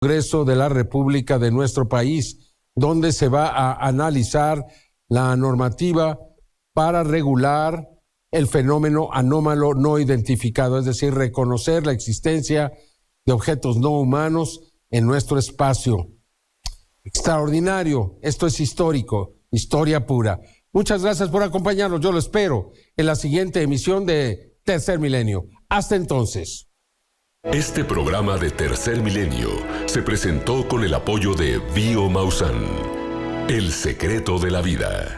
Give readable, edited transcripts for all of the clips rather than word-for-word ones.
Congreso de la República de nuestro país, donde se va a analizar la normativa para regular el fenómeno anómalo no identificado, es decir, reconocer la existencia de objetos no humanos en nuestro espacio. Extraordinario, esto es histórico, historia pura. Muchas gracias por acompañarnos, yo lo espero en la siguiente emisión de Tercer Milenio. Hasta entonces. Este programa de Tercer Milenio se presentó con el apoyo de Bio Maussan, el secreto de la vida.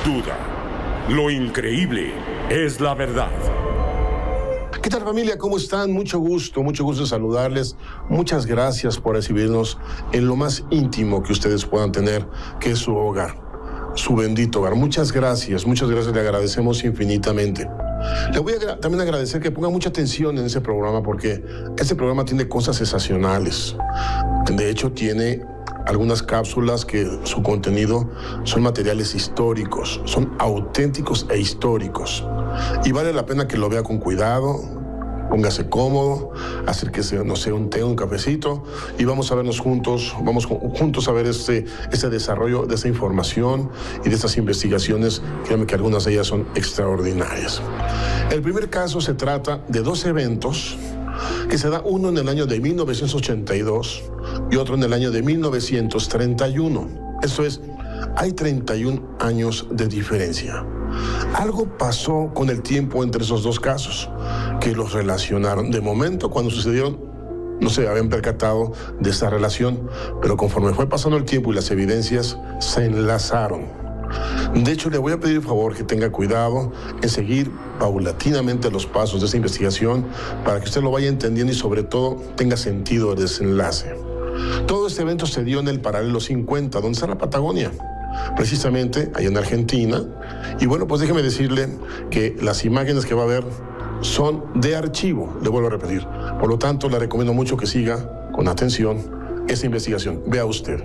Duda. Lo increíble es la verdad. ¿Qué tal, familia? ¿Cómo están? Mucho gusto en saludarles. Muchas gracias por recibirnos en lo más íntimo que ustedes puedan tener, que es su hogar, su bendito hogar. Muchas gracias, le agradecemos infinitamente. Le voy a también agradecer que ponga mucha atención en ese programa, porque este programa tiene cosas sensacionales. De hecho, tiene algunas cápsulas que su contenido son materiales históricos, son auténticos e históricos. Y vale la pena que lo vea con cuidado, póngase cómodo, acérquese, no sé, un té, un cafecito, y vamos a vernos juntos, vamos juntos a ver este desarrollo de esta información y de estas investigaciones. Créanme que algunas de ellas son extraordinarias. El primer caso se trata de dos eventos que se da, uno en el año de 1982 y otro en el año de 1931. Esto es, hay 31 años de diferencia. Algo pasó con el tiempo entre esos dos casos que los relacionaron. De momento, cuando sucedieron, no se habían percatado de esta relación, pero conforme fue pasando el tiempo y las evidencias se enlazaron. De hecho, le voy a pedir el favor que tenga cuidado en seguir paulatinamente los pasos de esta investigación para que usted lo vaya entendiendo y sobre todo tenga sentido el desenlace. Todo este evento se dio en el paralelo 50, donde está la Patagonia, precisamente allá en Argentina. Y bueno, pues déjeme decirle que las imágenes que va a ver son de archivo, le vuelvo a repetir. Por lo tanto, le recomiendo mucho que siga con atención esta investigación. Vea usted.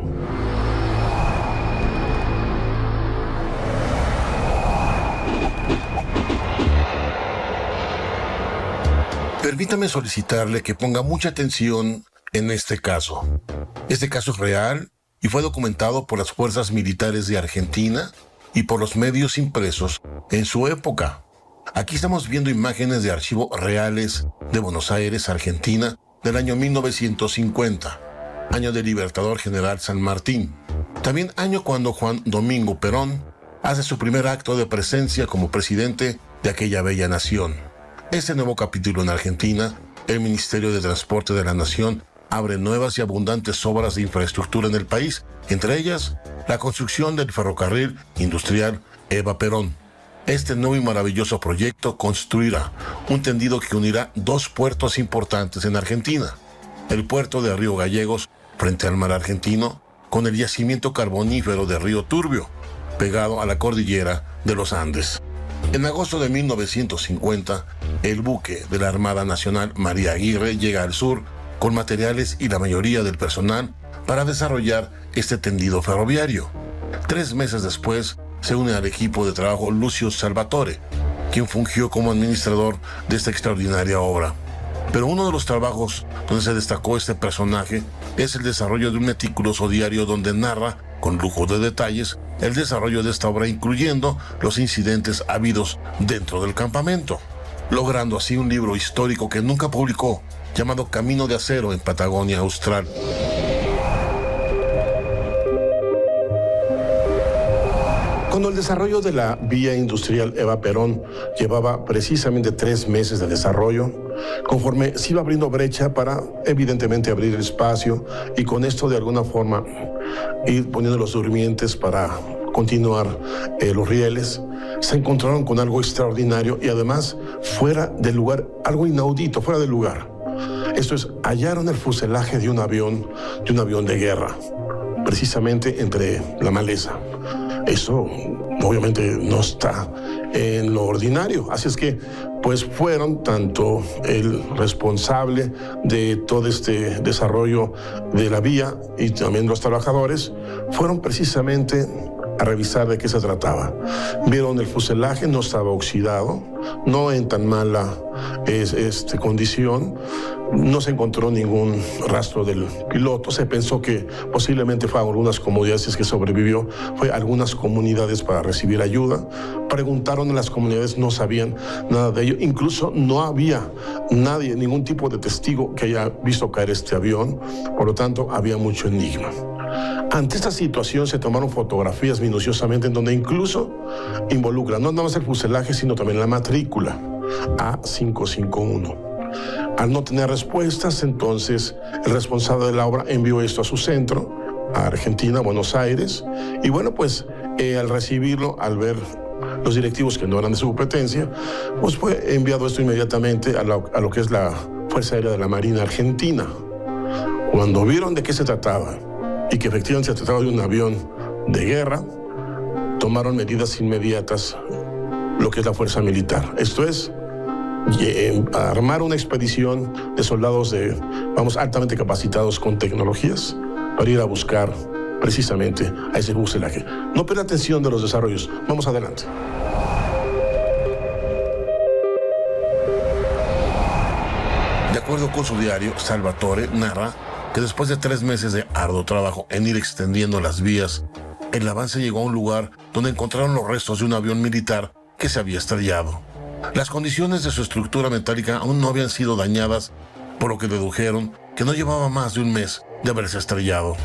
Permítame solicitarle que ponga mucha atención en este caso. Este caso es real y fue documentado por las fuerzas militares de Argentina y por los medios impresos en su época. Aquí estamos viendo imágenes de archivo reales de Buenos Aires, Argentina, del año 1950, año del Libertador General San Martín. También año cuando Juan Domingo Perón hace su primer acto de presencia como presidente de aquella bella nación. Este nuevo capítulo en Argentina, el Ministerio de Transporte de la Nación abre nuevas y abundantes obras de infraestructura en el país, entre ellas la construcción del ferrocarril industrial Eva Perón. Este nuevo y maravilloso proyecto construirá un tendido que unirá dos puertos importantes en Argentina: el puerto de Río Gallegos, frente al mar argentino, con el yacimiento carbonífero de Río Turbio, pegado a la cordillera de los Andes. En agosto de 1950, el buque de la Armada Nacional María Aguirre llega al sur con materiales y la mayoría del personal para desarrollar este tendido ferroviario. 3 meses después, se une al equipo de trabajo Lucio Salvatore, quien fungió como administrador de esta extraordinaria obra. Pero uno de los trabajos donde se destacó este personaje es el desarrollo de un meticuloso diario donde narra, con lujo de detalles, el desarrollo de esta obra, incluyendo los incidentes habidos dentro del campamento, logrando así un libro histórico que nunca publicó, llamado Camino de Acero en Patagonia Austral. Cuando el desarrollo de la vía industrial Eva Perón llevaba precisamente 3 meses de desarrollo, conforme se iba abriendo brecha para evidentemente abrir el espacio y con esto de alguna forma ir poniendo los durmientes para continuar los rieles, se encontraron con algo extraordinario y además fuera del lugar, algo inaudito, fuera del lugar. Esto es, hallaron el fuselaje de un avión de guerra, precisamente entre la maleza. Eso obviamente no está en lo ordinario, así es que pues fueron tanto el responsable de todo este desarrollo de la vía y también los trabajadores, fueron precisamente a revisar de qué se trataba. Vieron el fuselaje, no estaba oxidado, no en tan mala condición, no se encontró ningún rastro del piloto, se pensó que posiblemente fue a algunas comunidades que sobrevivió, fue a algunas comunidades para recibir ayuda. Preguntaron en las comunidades, no sabían nada de ello, incluso no había nadie, ningún tipo de testigo que haya visto caer este avión, por lo tanto había mucho enigma. Ante esta situación se tomaron fotografías minuciosamente en donde incluso involucran no nada más el fuselaje, sino también la matrícula A551. Al no tener respuestas, entonces el responsable de la obra envió esto a su centro, a Argentina, Buenos Aires, y bueno, pues al recibirlo, al ver los directivos que no eran de su competencia, pues fue enviado esto inmediatamente a lo que es la Fuerza Aérea de la Marina Argentina. Cuando vieron de qué se trataba y que efectivamente se trataba de un avión de guerra, tomaron medidas inmediatas lo que es la fuerza militar. Esto es, armar una expedición de soldados altamente capacitados con tecnologías para ir a buscar precisamente a ese fuselaje. No pierda atención de los desarrollos. Vamos adelante. De acuerdo con su diario, Salvatore narra que después de 3 meses de arduo trabajo en ir extendiendo las vías, el avance llegó a un lugar donde encontraron los restos de un avión militar que se había estrellado. Las condiciones de su estructura metálica aún no habían sido dañadas, por lo que dedujeron que no llevaba más de 1 mes de haberse estrellado.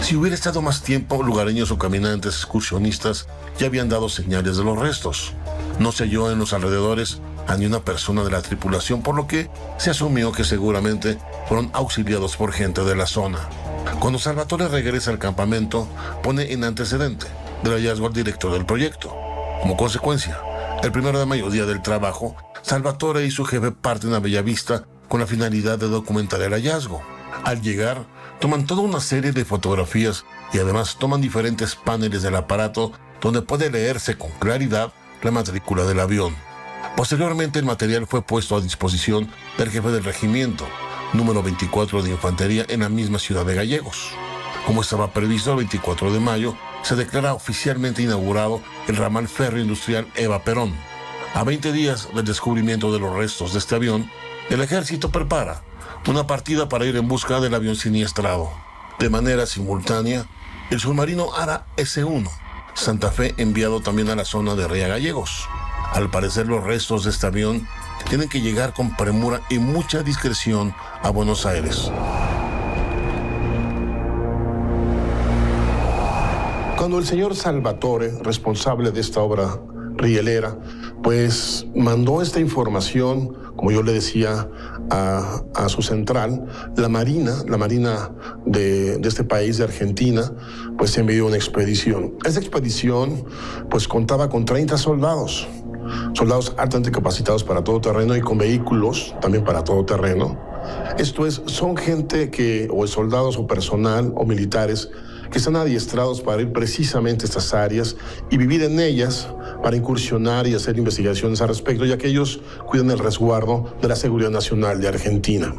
Si hubiera estado más tiempo, lugareños o caminantes excursionistas ya habían dado señales de los restos. No se halló en los alrededores a ni una persona de la tripulación, por lo que se asumió que seguramente fueron auxiliados por gente de la zona. Cuando Salvatore regresa al campamento, pone en antecedente del hallazgo al director del proyecto. Como consecuencia, el 1 de mayo, día del trabajo, Salvatore y su jefe parten a Bellavista con la finalidad de documentar el hallazgo. Al llegar, toman toda una serie de fotografías y además toman diferentes paneles del aparato donde puede leerse con claridad la matrícula del avión. Posteriormente, el material fue puesto a disposición del jefe del regimiento, número 24 de Infantería, en la misma ciudad de Gallegos. Como estaba previsto, el 24 de mayo se declara oficialmente inaugurado el ramal férreo industrial Eva Perón. A 20 días del descubrimiento de los restos de este avión, el ejército prepara una partida para ir en busca del avión siniestrado. De manera simultánea, el submarino Ara S-1 Santa Fe, enviado también a la zona de Ría Gallegos. Al parecer, los restos de este avión tienen que llegar con premura y mucha discreción a Buenos Aires. Cuando el señor Salvatore, responsable de esta obra rielera, pues mandó esta información, como yo le decía, a su central, la Marina de este país, de Argentina, pues envió una expedición. Esta expedición pues contaba con 30 soldados altamente capacitados para todo terreno y con vehículos también para todo terreno. Esto es, son gente o soldados o personal o militares que están adiestrados para ir precisamente a estas áreas y vivir en ellas para incursionar y hacer investigaciones al respecto, ya que ellos cuidan el resguardo de la seguridad nacional de Argentina.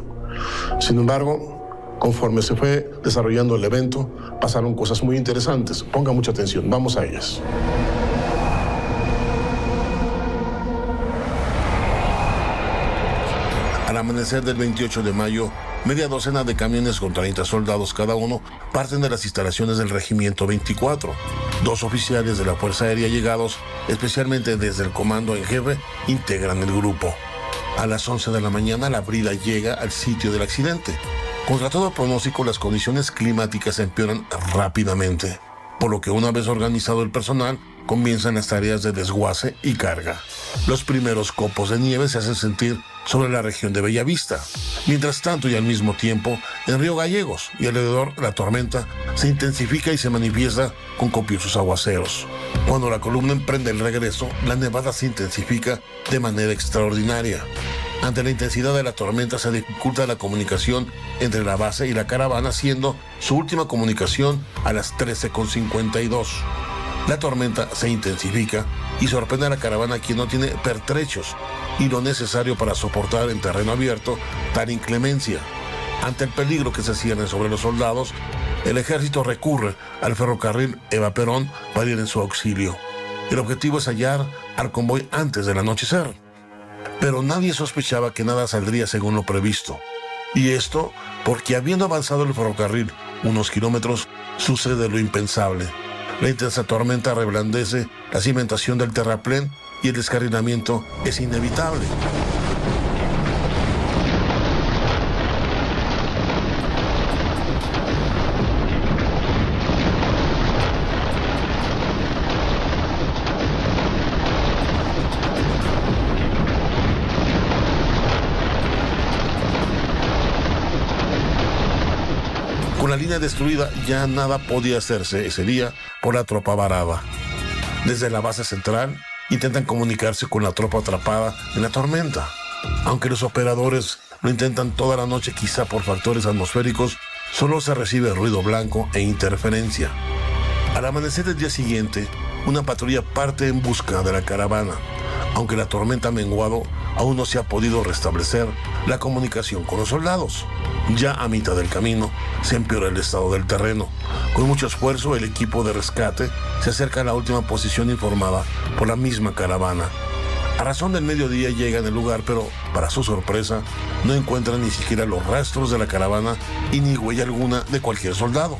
Sin embargo, conforme se fue desarrollando el evento, pasaron cosas muy interesantes. Ponga mucha atención, vamos a ellas. Al amanecer del 28 de mayo, media docena de camiones con 30 soldados cada uno parten de las instalaciones del Regimiento 24, 2 oficiales de la Fuerza Aérea llegados, especialmente desde el comando en jefe, integran el grupo. A las 11 de la mañana la brida llega al sitio del accidente. Contra todo pronóstico, las condiciones climáticas empeoran rápidamente, por lo que una vez organizado el personal, comienzan las tareas de desguace y carga. Los primeros copos de nieve se hacen sentir sobre la región de Bellavista. Mientras tanto y al mismo tiempo, en Río Gallegos y alrededor, la tormenta se intensifica y se manifiesta con copiosos aguaceros. Cuando la columna emprende el regreso, la nevada se intensifica de manera extraordinaria. Ante la intensidad de la tormenta se dificulta la comunicación entre la base y la caravana, siendo su última comunicación a las 13:52. La tormenta se intensifica y sorprende a la caravana, quien no tiene pertrechos y lo necesario para soportar en terreno abierto tal inclemencia. Ante el peligro que se cierne sobre los soldados, el ejército recurre al ferrocarril Eva Perón para ir en su auxilio. El objetivo es hallar al convoy antes del anochecer. Pero nadie sospechaba que nada saldría según lo previsto. Y esto porque, habiendo avanzado el ferrocarril unos kilómetros, sucede lo impensable. La intensa tormenta reblandece la cimentación del terraplén y el descarrilamiento es inevitable. Con la línea destruida, ya nada podía hacerse ese día por la tropa varada. Desde la base central, intentan comunicarse con la tropa atrapada en la tormenta. Aunque los operadores lo intentan toda la noche, quizá por factores atmosféricos, solo se recibe ruido blanco e interferencia. Al amanecer del día siguiente, una patrulla parte en busca de la caravana. Aunque la tormenta ha menguado, aún no se ha podido restablecer la comunicación con los soldados. Ya a mitad del camino se empeora el estado del terreno. Con mucho esfuerzo, el equipo de rescate se acerca a la última posición informada por la misma caravana. A razón del mediodía llegan al lugar, pero para su sorpresa no encuentran ni siquiera los rastros de la caravana y ni huella alguna de cualquier soldado.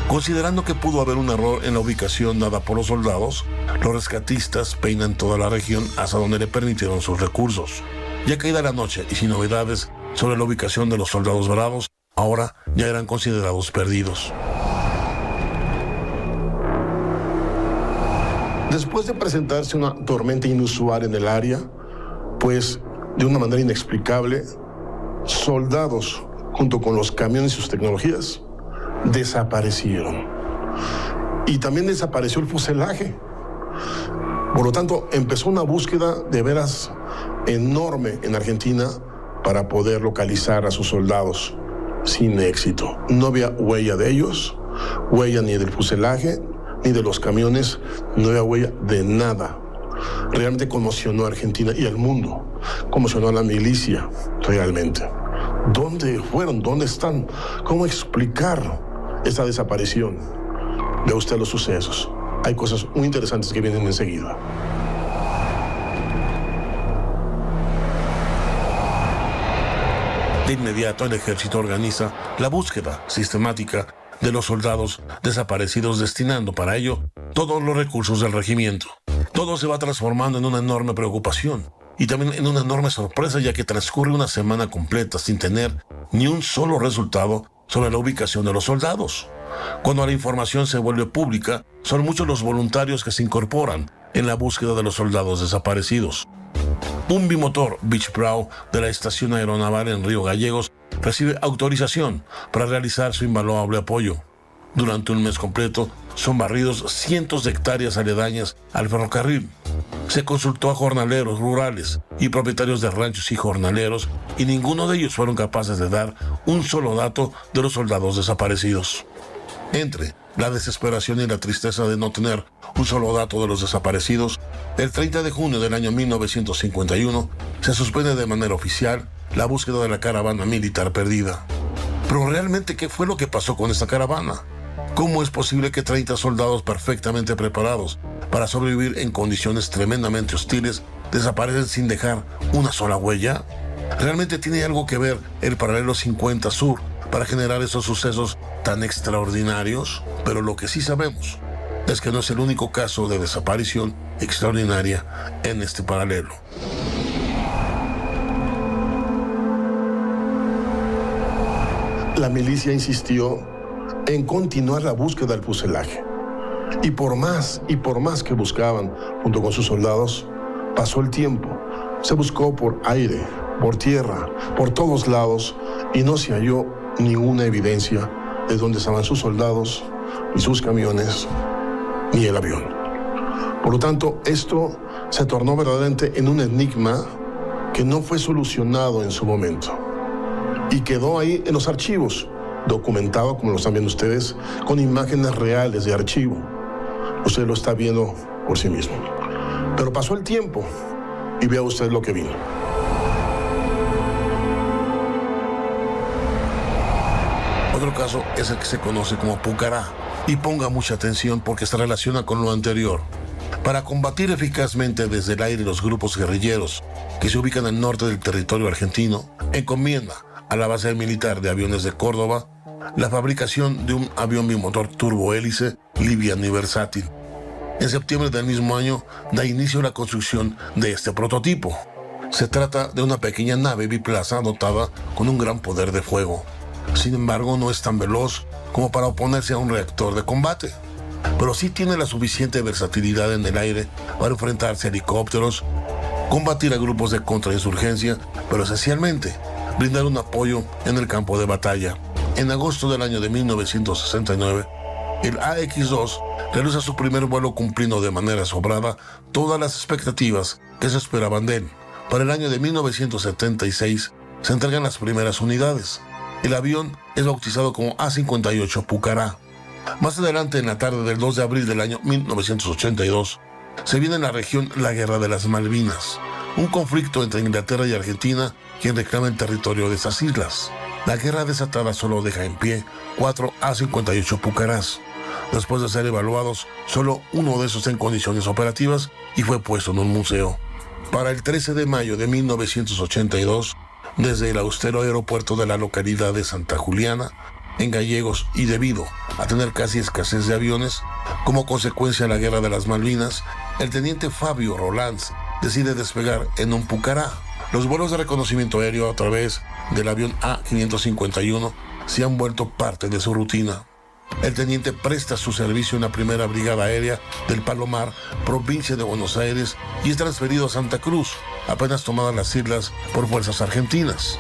Considerando que pudo haber un error en la ubicación dada por los soldados, los rescatistas peinan toda la región hasta donde le permitieron sus recursos. Ya caída la noche y sin novedades sobre la ubicación de los soldados varados, ahora ya eran considerados perdidos. Después de presentarse una tormenta inusual en el área, pues de una manera inexplicable, soldados junto con los camiones y sus tecnologías desaparecieron. Y también desapareció el fuselaje. Por lo tanto, empezó una búsqueda de veras enorme en Argentina para poder localizar a sus soldados, sin éxito. No había huella de ellos, huella ni del fuselaje, ni de los camiones, no había huella de nada. Realmente conmocionó a Argentina y al mundo, conmocionó a la milicia, realmente. ¿Dónde fueron? ¿Dónde están? ¿Cómo explicar esta desaparición? Vea usted los sucesos. Hay cosas muy interesantes que vienen enseguida. De inmediato, el ejército organiza la búsqueda sistemática de los soldados desaparecidos, destinando para ello todos los recursos del regimiento. Todo se va transformando en una enorme preocupación y también en una enorme sorpresa, ya que transcurre una semana completa sin tener ni un solo resultado sobre la ubicación de los soldados. Cuando la información se vuelve pública, son muchos los voluntarios que se incorporan en la búsqueda de los soldados desaparecidos. Un bimotor Beech Brow de la Estación Aeronaval en Río Gallegos recibe autorización para realizar su invaluable apoyo. Durante un mes completo son barridos cientos de hectáreas aledañas al ferrocarril. Se consultó a jornaleros rurales y propietarios de ranchos y jornaleros, y ninguno de ellos fueron capaces de dar un solo dato de los soldados desaparecidos. Entre la desesperación y la tristeza de no tener un solo dato de los desaparecidos, el 30 de junio del año 1951 se suspende de manera oficial la búsqueda de la caravana militar perdida. Pero realmente, ¿qué fue lo que pasó con esta caravana? ¿Cómo es posible que 30 soldados perfectamente preparados para sobrevivir en condiciones tremendamente hostiles desaparecen sin dejar una sola huella? ¿Realmente tiene algo que ver el paralelo 50 Sur para generar esos sucesos tan extraordinarios? Pero lo que sí sabemos es que no es el único caso de desaparición extraordinaria en este paralelo. La milicia insistió en continuar la búsqueda del fuselaje. Y por más que buscaban junto con sus soldados, pasó el tiempo. Se buscó por aire, por tierra, por todos lados, y no se halló ninguna evidencia de dónde estaban sus soldados, ni sus camiones, ni el avión. Por lo tanto, esto se tornó verdaderamente en un enigma que no fue solucionado en su momento. Y quedó ahí en los archivos, documentado, como lo están viendo ustedes, con imágenes reales de archivo. Usted lo está viendo por sí mismo. Pero pasó el tiempo y vea usted lo que vino. Otro caso es el que se conoce como Pucará. Y ponga mucha atención porque se relaciona con lo anterior. Para combatir eficazmente desde el aire los grupos guerrilleros que se ubican al norte del territorio argentino, encomienda a la base militar de aviones de Córdoba la fabricación de un avión bimotor turbohélice liviano y versátil. En septiembre del mismo año da inicio a la construcción de este prototipo. Se trata de una pequeña nave biplaza dotada con un gran poder de fuego. Sin embargo, no es tan veloz como para oponerse a un reactor de combate, pero sí tiene la suficiente versatilidad en el aire para enfrentarse a helicópteros, combatir a grupos de contrainsurgencia, pero esencialmente brindar un apoyo en el campo de batalla. En agosto del año de 1969, el AX-2 realiza su primer vuelo cumpliendo de manera sobrada todas las expectativas que se esperaban de él. Para el año de 1976 se entregan las primeras unidades. El avión es bautizado como A-58 Pucará. Más adelante, en la tarde del 2 de abril del año 1982, se viene en la región la Guerra de las Malvinas, un conflicto entre Inglaterra y Argentina, quien reclama el territorio de esas islas. La guerra desatada solo deja en pie 4 A-58 Pucarás. Después de ser evaluados, solo uno de esos en condiciones operativas y fue puesto en un museo. Para el 13 de mayo de 1982, desde el austero aeropuerto de la localidad de Santa Juliana, en Gallegos, y debido a tener casi escasez de aviones, como consecuencia de la Guerra de las Malvinas, el teniente Fabio Rolands decide despegar en un Pucará. Los vuelos de reconocimiento aéreo a través del avión A-551 se han vuelto parte de su rutina. El teniente presta su servicio en la primera brigada aérea del Palomar, provincia de Buenos Aires, y es transferido a Santa Cruz, apenas tomadas las islas por fuerzas argentinas.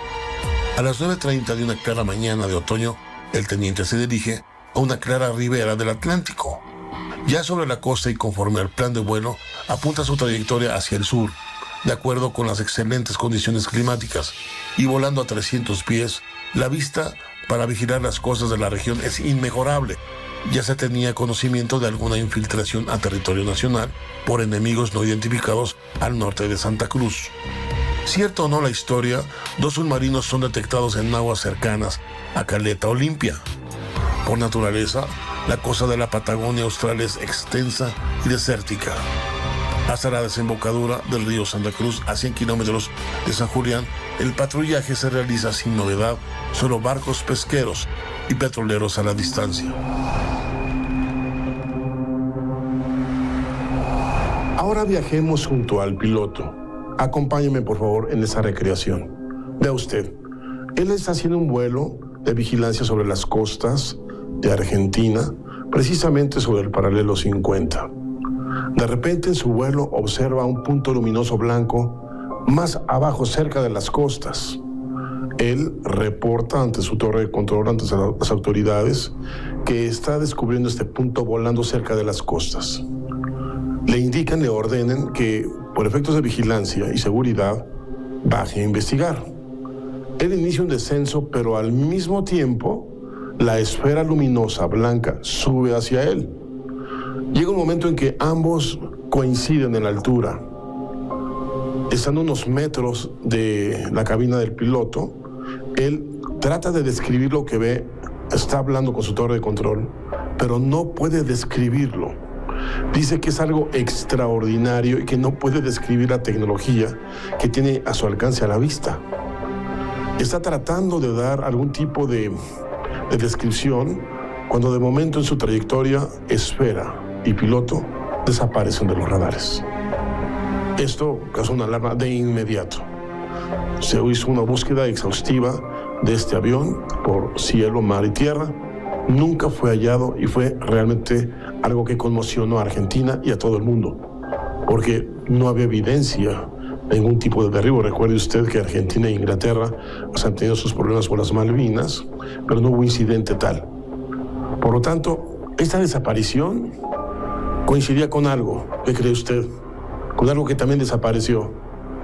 A las 9:30 de una clara mañana de otoño, el teniente se dirige a una clara ribera del Atlántico. Ya sobre la costa y conforme al plan de vuelo, apunta su trayectoria hacia el sur, de acuerdo con las excelentes condiciones climáticas, y volando a 300 pies, la vista para vigilar las costas de la región es inmejorable. Ya se tenía conocimiento de alguna infiltración a territorio nacional por enemigos no identificados al norte de Santa Cruz. Cierto o no la historia, 2 submarinos son detectados en aguas cercanas a Caleta Olimpia. Por naturaleza, la costa de la Patagonia Austral es extensa y desértica. Hasta la desembocadura del río Santa Cruz, a 100 kilómetros de San Julián, el patrullaje se realiza sin novedad, solo barcos pesqueros y petroleros a la distancia. Ahora viajemos junto al piloto. Acompáñeme, por favor, en esa recreación. Vea usted, él está haciendo un vuelo de vigilancia sobre las costas de Argentina, precisamente sobre el paralelo 50. De repente, en su vuelo observa un punto luminoso blanco más abajo, cerca de las costas. Él reporta ante su torre de control, ante las autoridades, que está descubriendo este punto volando cerca de las costas. Le indican, le ordenen que, por efectos de vigilancia y seguridad, baje a investigar. Él inicia un descenso, pero al mismo tiempo, la esfera luminosa blanca sube hacia él. Llega un momento en que ambos coinciden en la altura. Están a unos metros de la cabina del piloto. Él trata de describir lo que ve, está hablando con su torre de control, pero no puede describirlo. Dice que es algo extraordinario y que no puede describir la tecnología que tiene a su alcance a la vista. Está tratando de dar algún tipo de descripción cuando de momento en su trayectoria esfera y piloto desaparecen de los radares. Esto causó una alarma de inmediato. Se hizo una búsqueda exhaustiva de este avión por cielo, mar y tierra. Nunca fue hallado y fue realmente algo que conmocionó a Argentina y a todo el mundo, porque no había evidencia de ningún tipo de derribo. Recuerde usted que Argentina e Inglaterra han tenido sus problemas con las Malvinas, pero no hubo incidente tal. Por lo tanto, esta desaparición coincidía con algo, ¿qué cree usted? Con algo que también desapareció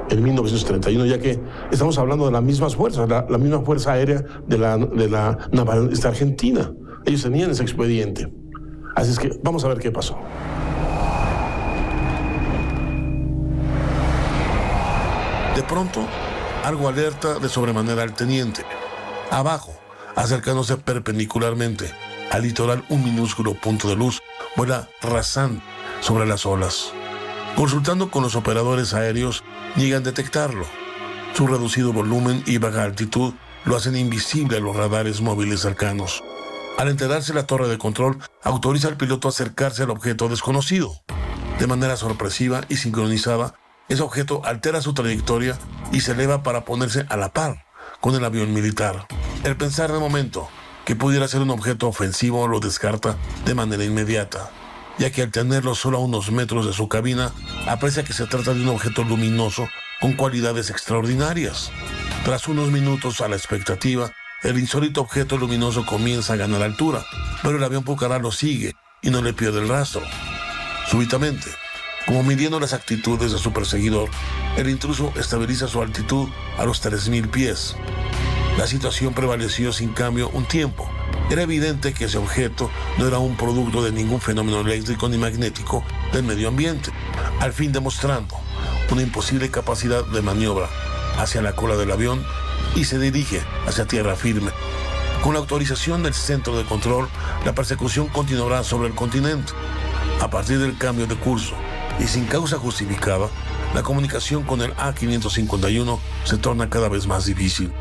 en 1931, ya que estamos hablando de las mismas fuerzas, la misma fuerza aérea de la naval argentina. Ellos tenían ese expediente. Así es que vamos a ver qué pasó. De pronto, algo alerta de sobremanera al teniente. Abajo, acercándose perpendicularmente al litoral, un minúsculo punto de luz vuela rasante sobre las olas. Consultando con los operadores aéreos, niegan detectarlo. Su reducido volumen y baja altitud lo hacen invisible a los radares móviles cercanos. Al enterarse, la torre de control autoriza al piloto a acercarse al objeto desconocido. De manera sorpresiva y sincronizada, ese objeto altera su trayectoria y se eleva para ponerse a la par con el avión militar. El pensar de momento que pudiera ser un objeto ofensivo lo descarta de manera inmediata, ya que al tenerlo solo a unos metros de su cabina, aprecia que se trata de un objeto luminoso con cualidades extraordinarias. Tras unos minutos a la expectativa, el insólito objeto luminoso comienza a ganar altura, pero el avión Pucará lo sigue y no le pierde el rastro. Súbitamente, como midiendo las actitudes de su perseguidor, el intruso estabiliza su altitud a los 3.000 pies. La situación prevaleció sin cambio un tiempo. Era evidente que ese objeto no era un producto de ningún fenómeno eléctrico ni magnético del medio ambiente, al fin demostrando una imposible capacidad de maniobra hacia la cola del avión y se dirige hacia tierra firme. Con la autorización del centro de control, la persecución continuará sobre el continente. A partir del cambio de curso y sin causa justificada, la comunicación con el A551 se torna cada vez más difícil.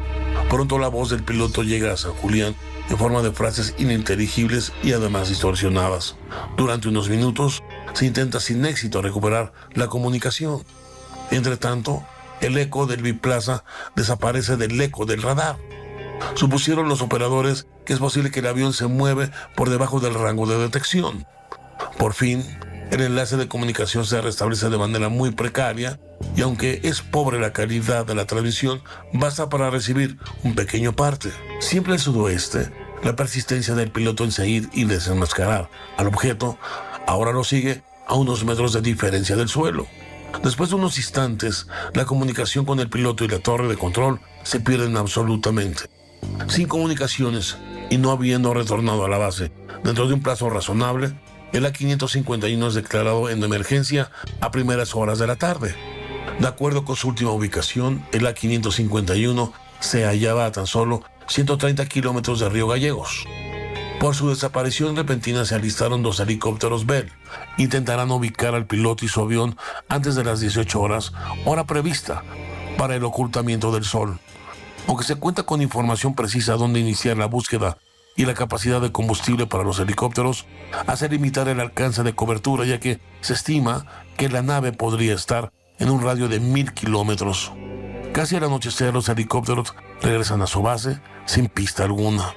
Pronto la voz del piloto llega a San Julián en forma de frases ininteligibles y además distorsionadas. Durante unos minutos se intenta sin éxito recuperar la comunicación. Entre tanto, el eco del biplaza desaparece del eco del radar. Supusieron los operadores que es posible que el avión se mueve por debajo del rango de detección. Por fin, el enlace de comunicación se restablece de manera muy precaria y aunque es pobre la calidad de la transmisión, basta para recibir un pequeño parte. Siempre al sudoeste, la persistencia del piloto en seguir y desenmascarar al objeto ahora lo sigue a unos metros de diferencia del suelo. Después de unos instantes, la comunicación con el piloto y la torre de control se pierden absolutamente. Sin comunicaciones y no habiendo retornado a la base dentro de un plazo razonable, el A551 es declarado en emergencia a primeras horas de la tarde. De acuerdo con su última ubicación, el A551 se hallaba a tan solo 130 kilómetros de Río Gallegos. Por su desaparición repentina se alistaron 2 helicópteros Bell. Intentarán ubicar al piloto y su avión antes de las 18 horas, hora prevista para el ocultamiento del sol. Aunque se cuenta con información precisa dónde iniciar la búsqueda y la capacidad de combustible para los helicópteros, hace limitar el alcance de cobertura, ya que se estima que la nave podría estar en un radio de 1.000 kilómetros. Casi al anochecer, los helicópteros regresan a su base sin pista alguna.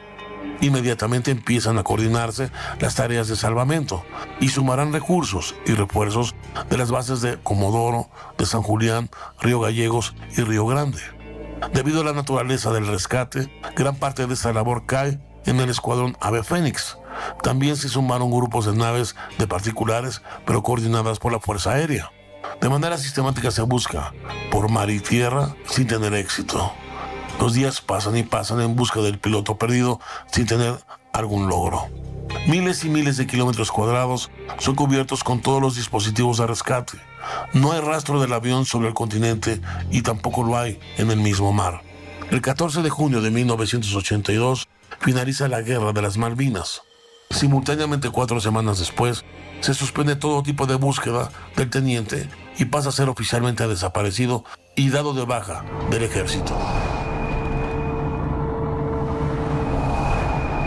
Inmediatamente empiezan a coordinarse las tareas de salvamento y sumarán recursos y refuerzos de las bases de Comodoro, de San Julián, Río Gallegos y Río Grande. Debido a la naturaleza del rescate, gran parte de esta labor cae en el escuadrón Ave Fénix. También se sumaron grupos de naves de particulares, pero coordinadas por la Fuerza Aérea. De manera sistemática se busca por mar y tierra sin tener éxito. Los días pasan y pasan en busca del piloto perdido sin tener algún logro. Miles y miles de kilómetros cuadrados son cubiertos con todos los dispositivos de rescate. No hay rastro del avión sobre el continente y tampoco lo hay en el mismo mar. El 14 de junio de 1982 finaliza la Guerra de las Malvinas. Simultáneamente, 4 semanas después, se suspende todo tipo de búsqueda del teniente y pasa a ser oficialmente desaparecido y dado de baja del ejército.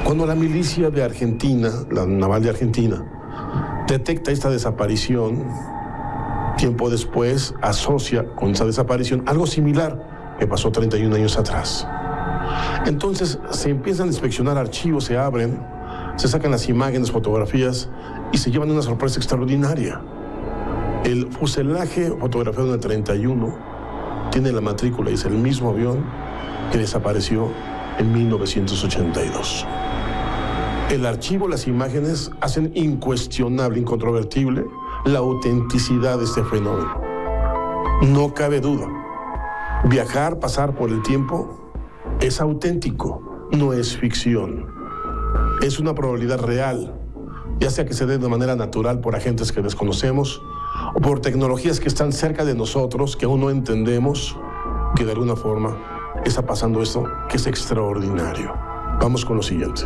Cuando la milicia de Argentina, la naval de Argentina, detecta esta desaparición, tiempo después asocia con esa desaparición algo similar que pasó 31 años atrás. Entonces se empiezan a inspeccionar archivos, se abren, se sacan las imágenes, fotografías y se llevan una sorpresa extraordinaria. El fuselaje fotografiado en el 31 tiene la matrícula y es el mismo avión que desapareció en 1982. El archivo, las imágenes hacen incuestionable, incontrovertible la autenticidad de este fenómeno. No cabe duda. Viajar, pasar por el tiempo es auténtico, no es ficción. Es una probabilidad real, ya sea que se dé de manera natural por agentes que desconocemos o por tecnologías que están cerca de nosotros, que aún no entendemos, que de alguna forma está pasando esto que es extraordinario. Vamos con lo siguiente.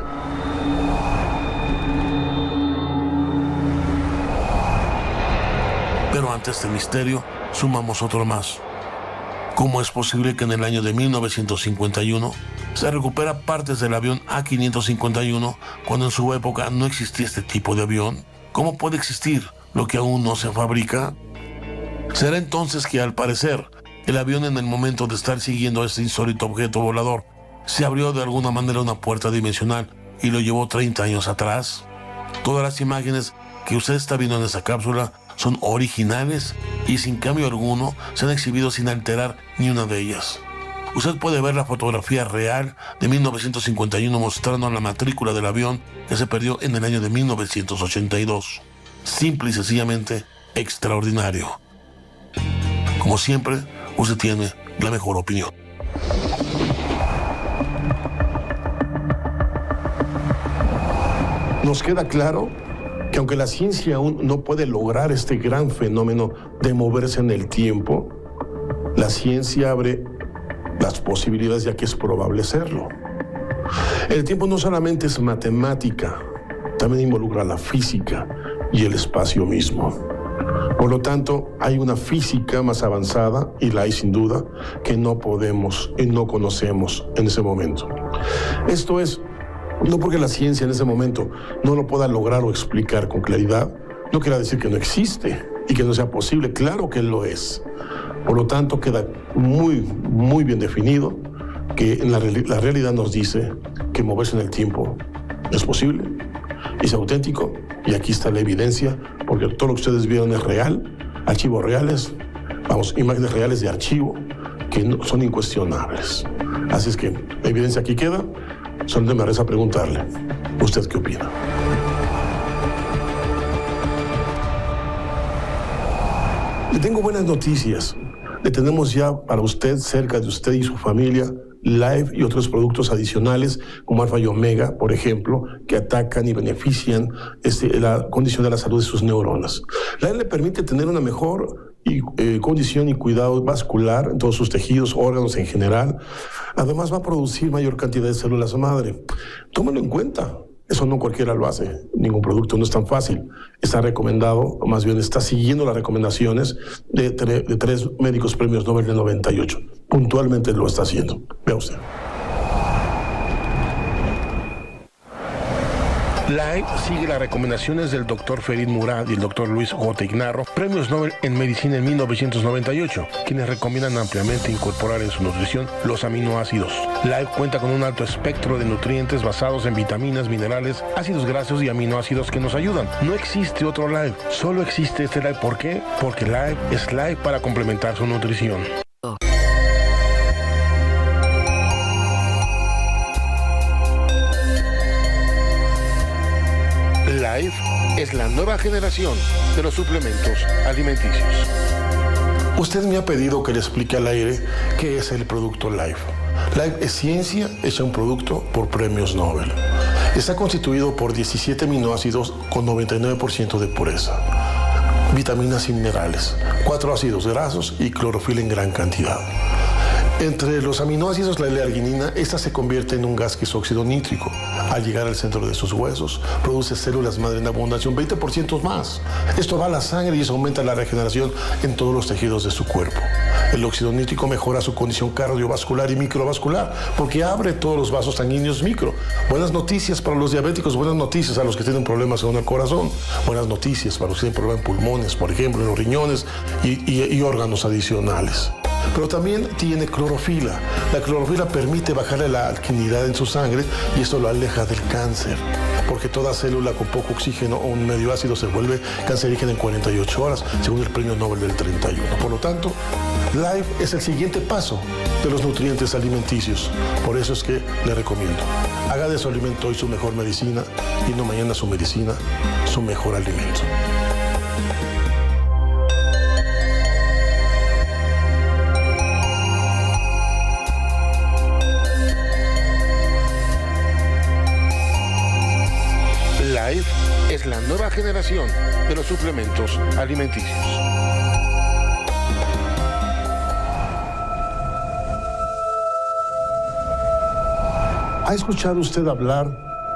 Pero ante este misterio, sumamos otro más. ¿Cómo es posible que en el año de 1951 se recupera partes del avión A551 cuando en su época no existía este tipo de avión? ¿Cómo puede existir lo que aún no se fabrica? ¿Será entonces que, al parecer, el avión, en el momento de estar siguiendo a este insólito objeto volador, se abrió de alguna manera una puerta dimensional y lo llevó 30 años atrás? Todas las imágenes que usted está viendo en esta cápsula son originales y sin cambio alguno se han exhibido sin alterar ni una de ellas. Usted puede ver la fotografía real de 1951 mostrando la matrícula del avión que se perdió en el año de 1982. Simple y sencillamente extraordinario. Como siempre, usted tiene la mejor opinión. Nos queda claro que aunque la ciencia aún no puede lograr este gran fenómeno de moverse en el tiempo, la ciencia abre las posibilidades ya que es probable serlo. El tiempo no solamente es matemática, también involucra la física y el espacio mismo. Por lo tanto, hay una física más avanzada, y la hay sin duda, que no podemos y no conocemos en ese momento. Esto es, no porque la ciencia en ese momento no lo pueda lograr o explicar con claridad, no quiere decir que no existe y que no sea posible. Claro que lo es. Por lo tanto, queda muy bien definido que la realidad nos dice que moverse en el tiempo es posible, es auténtico, y aquí está la evidencia, porque todo lo que ustedes vieron es real, archivos reales, imágenes reales de archivo que no, son incuestionables. Así es que la evidencia aquí queda. Solo me resta preguntarle, ¿usted qué opina? Le tengo buenas noticias. Le tenemos ya para usted, cerca de usted y su familia, Live y otros productos adicionales como Alfa y Omega, por ejemplo, que atacan y benefician la condición de la salud de sus neuronas. Live le permite tener una mejor condición y cuidado vascular en todos sus tejidos, órganos en general. Además va a producir mayor cantidad de células madre. Tómalo en cuenta. Eso no cualquiera lo hace. Ningún producto no es tan fácil. Está recomendado, o más bien está siguiendo las recomendaciones de 3 médicos premios Nobel de 98. Puntualmente lo está haciendo. Vea usted. Live sigue las recomendaciones del Dr. Ferid Murad y el Dr. Luis Gotegnarro, premios Nobel en Medicina en 1998, quienes recomiendan ampliamente incorporar en su nutrición los aminoácidos. Live cuenta con un alto espectro de nutrientes basados en vitaminas, minerales, ácidos grasos y aminoácidos que nos ayudan. No existe otro Live, solo existe este Live. ¿Por qué? Porque Live es Live para complementar su nutrición. Live es la nueva generación de los suplementos alimenticios. Usted me ha pedido que le explique al aire qué es el producto Live. Live es ciencia hecha un producto por premios Nobel. Está constituido por 17 aminoácidos con 99% de pureza, vitaminas y minerales, 4 ácidos grasos y clorofila en gran cantidad. Entre los aminoácidos, la L-arginina, esta se convierte en un gas que es óxido nítrico. Al llegar al centro de sus huesos, produce células madre en abundancia un 20% más. Esto va a la sangre y eso aumenta la regeneración en todos los tejidos de su cuerpo. El óxido nítrico mejora su condición cardiovascular y microvascular porque abre todos los vasos sanguíneos micro. Buenas noticias para los diabéticos, buenas noticias a los que tienen problemas con el corazón, buenas noticias para los que tienen problemas en pulmones, por ejemplo, en los riñones y órganos adicionales. Pero también tiene clorofila. La clorofila permite bajarle la alcalinidad en su sangre y esto lo aleja del cáncer. Porque toda célula con poco oxígeno o un medio ácido se vuelve cancerígena en 48 horas, según el premio Nobel del 31. Por lo tanto, Life es el siguiente paso de los nutrientes alimenticios. Por eso es que le recomiendo. Haga de su alimento hoy su mejor medicina y no mañana su medicina, su mejor alimento. Life es la nueva generación de los suplementos alimenticios. ¿Ha escuchado usted hablar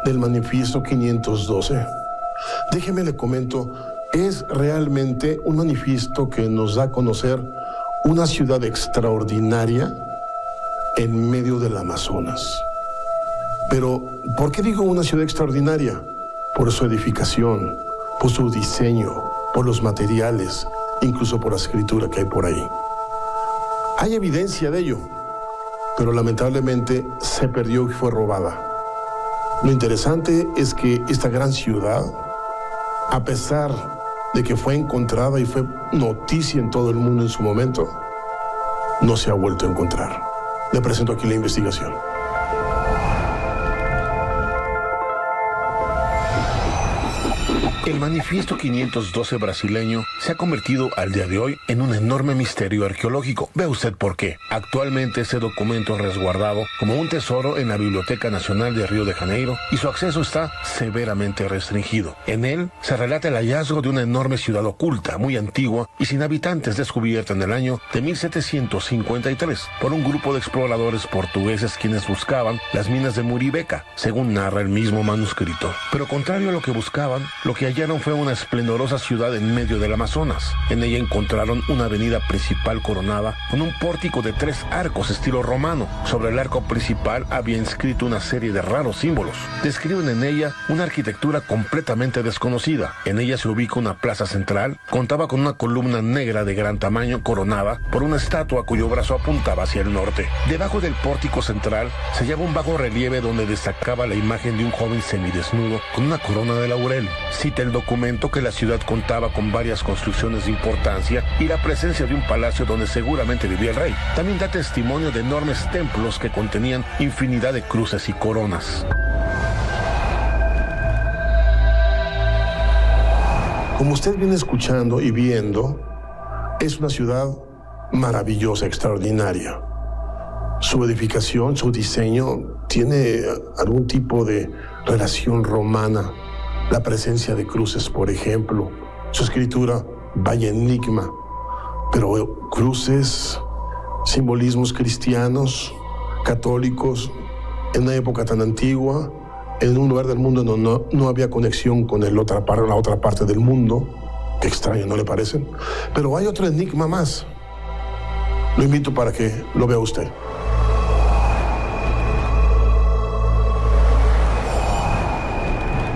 del manifiesto 512? Déjeme le comento, es realmente un manifiesto que nos da a conocer una ciudad extraordinaria en medio del Amazonas. Pero, ¿por qué digo una ciudad extraordinaria? Por su edificación, por su diseño, por los materiales, incluso por la escritura que hay por ahí. Hay evidencia de ello, pero lamentablemente se perdió y fue robada. Lo interesante es que esta gran ciudad, a pesar de que fue encontrada y fue noticia en todo el mundo en su momento, no se ha vuelto a encontrar. Le presento aquí la investigación. El manifiesto 512 brasileño se ha convertido al día de hoy en un enorme misterio arqueológico. Ve usted por qué. Actualmente ese documento es resguardado como un tesoro en la Biblioteca Nacional de Río de Janeiro y su acceso está severamente restringido. En él se relata el hallazgo de una enorme ciudad oculta, muy antigua y sin habitantes, descubierta en el año de 1753 por un grupo de exploradores portugueses quienes buscaban las minas de Muribeca, según narra el mismo manuscrito. Pero contrario a lo que buscaban, lo que hallaron fue una esplendorosa ciudad en medio del Amazonas. En ella encontraron una avenida principal coronada con un pórtico de 3 arcos estilo romano. Sobre el arco principal había inscrito una serie de raros símbolos. Describen en ella una arquitectura completamente desconocida. En ella se ubica una plaza central, contaba con una columna negra de gran tamaño coronada por una estatua cuyo brazo apuntaba hacia el norte. Debajo del pórtico central se hallaba un bajo relieve donde destacaba la imagen de un joven semidesnudo con una corona de laurel. Cita el documento que la ciudad contaba con varias construcciones de importancia y la presencia de un palacio donde seguramente vivía el rey. También da testimonio de enormes templos que contenían infinidad de cruces y coronas. Como usted viene escuchando y viendo, es una ciudad maravillosa, extraordinaria. Su edificación, su diseño, tiene algún tipo de relación romana. La presencia de cruces, por ejemplo. Su escritura, vaya enigma. Pero cruces, simbolismos cristianos, católicos, en una época tan antigua, en un lugar del mundo donde no había conexión con la otra parte del mundo. Qué extraño, ¿no le parece? Pero hay otro enigma más. Lo invito para que lo vea usted.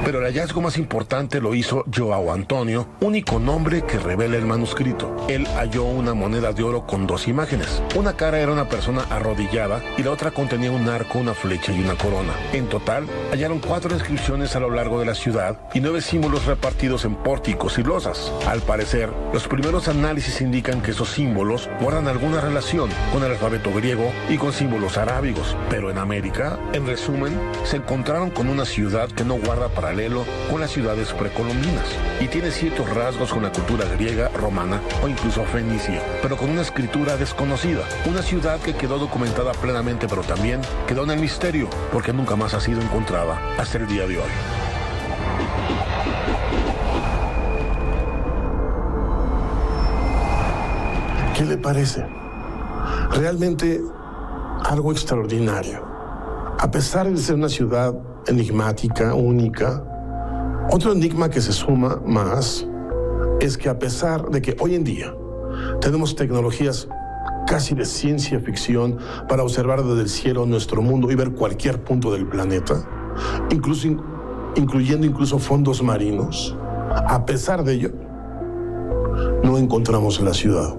Pero el hallazgo más importante lo hizo João Antonio, único nombre que revela el manuscrito. Él halló una moneda de oro con 2 imágenes. Una cara era una persona arrodillada y la otra contenía un arco, una flecha y una corona. En total, hallaron 4 inscripciones a lo largo de la ciudad y 9 símbolos repartidos en pórticos y losas. Al parecer, los primeros análisis indican que esos símbolos guardan alguna relación con el alfabeto griego y con símbolos arábigos. Pero en América, en resumen, se encontraron con una ciudad que no guarda paralelo con las ciudades precolombinas y tiene ciertos rasgos con la cultura griega, romana o incluso fenicia, pero con una escritura desconocida. Una ciudad que quedó documentada plenamente, pero también quedó en el misterio porque nunca más ha sido encontrada hasta el día de hoy. ¿Qué le parece? Realmente algo extraordinario. A pesar de ser una ciudad enigmática, única, otro enigma que se suma más es que a pesar de que hoy en día tenemos tecnologías casi de ciencia ficción para observar desde el cielo nuestro mundo y ver cualquier punto del planeta, incluyendo incluso fondos marinos, a pesar de ello, no encontramos la ciudad.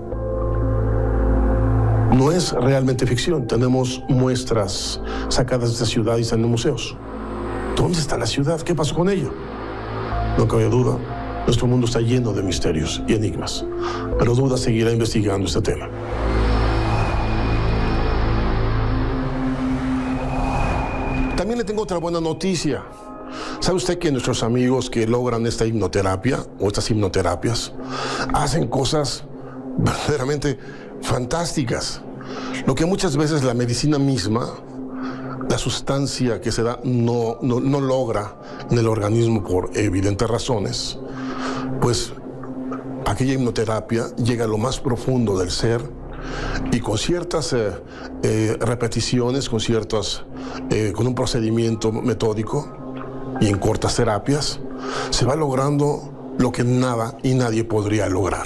No es realmente ficción. Tenemos muestras sacadas de esta ciudad y están en museos. ¿Dónde está la ciudad? ¿Qué pasó con ella? No cabe duda, nuestro mundo está lleno de misterios y enigmas, pero Duda seguirá investigando este tema. También le tengo otra buena noticia. ¿Sabe usted que nuestros amigos que logran esta hipnoterapia o estas hipnoterapias hacen cosas verdaderamente fantásticas? Lo que muchas veces la medicina misma, la sustancia que se da, no logra en el organismo por evidentes razones, pues aquella hipnoterapia llega a lo más profundo del ser y con ciertas repeticiones, con un procedimiento metódico y en cortas terapias, se va logrando lo que nada y nadie podría lograr: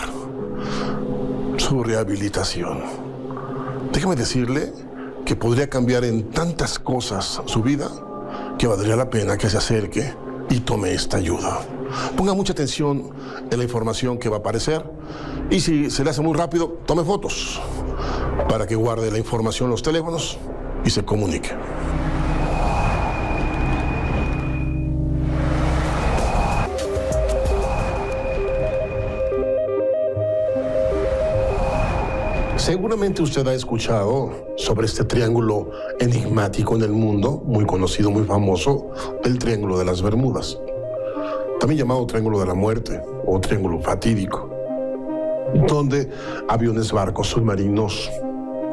su rehabilitación. Déjeme decirle que podría cambiar en tantas cosas su vida que valdría la pena que se acerque y tome esta ayuda. Ponga mucha atención en la información que va a aparecer y si se le hace muy rápido, tome fotos para que guarde la información en los teléfonos y se comunique. Seguramente usted ha escuchado sobre este triángulo enigmático en el mundo, muy conocido, muy famoso, el Triángulo de las Bermudas, también llamado Triángulo de la Muerte o Triángulo Fatídico, donde aviones, barcos, submarinos,